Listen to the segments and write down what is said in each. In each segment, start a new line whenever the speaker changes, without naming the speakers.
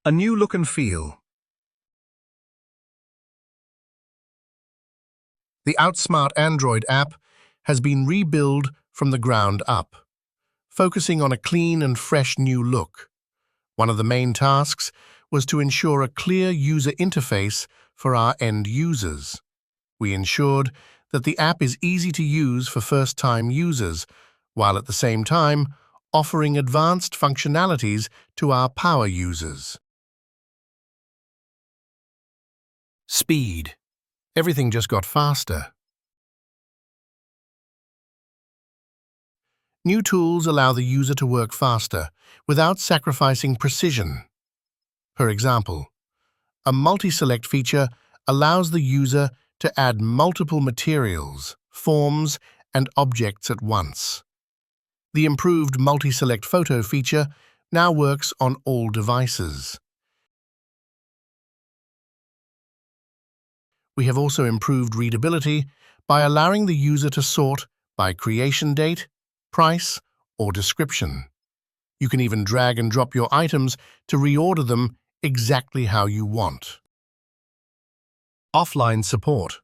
A new look and feel. The OutSmart Android app has been rebuilt from the ground up, focusing on a clean and fresh new look. One of the main tasks was to ensure a clear user interface for our end users. We ensured that the app is easy to use for first-time users, while at the same time offering advanced functionalities to our power users. Speed. Everything just got faster. New tools allow the user to work faster without sacrificing precision. For example, a multi-select feature allows the user to add multiple materials, forms, and objects at once. The improved multi-select photo feature now works on all devices. We have also improved readability by allowing the user to sort by creation date, price, or description. You can even drag and drop your items to reorder them exactly how you want. Offline support.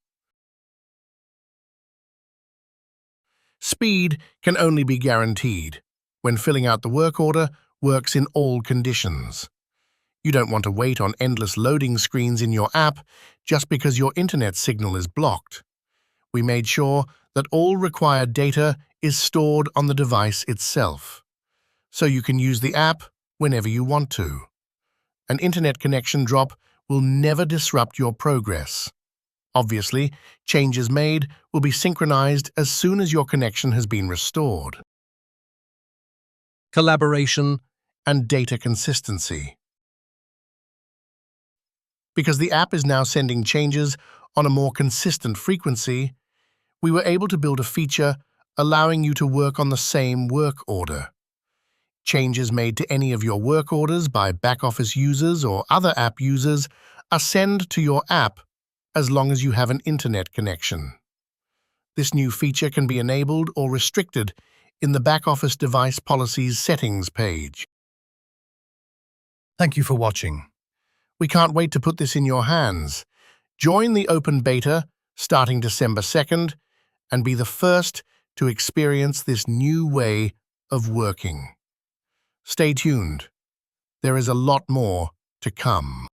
Speed can only be guaranteed when filling out the work order works in all conditions. You don't want to wait on endless loading screens in your app just because your internet signal is blocked. We made sure that all required data is stored on the device itself, so you can use the app whenever you want to. An internet connection drop will never disrupt your progress. Obviously, changes made will be synchronized as soon as your connection has been restored. Collaboration and data consistency. Because the app is now sending changes on a more consistent frequency, we were able to build a feature allowing you to work on the same work order. Changes made to any of your work orders by back-office users or other app users are sent to your app as long as you have an internet connection. This new feature can be enabled or restricted in the back-office device policies settings page. Thank you for watching. We can't wait to put this in your hands. Join the open beta starting December 2nd and be the first to experience this new way of working. Stay tuned. There is a lot more to come.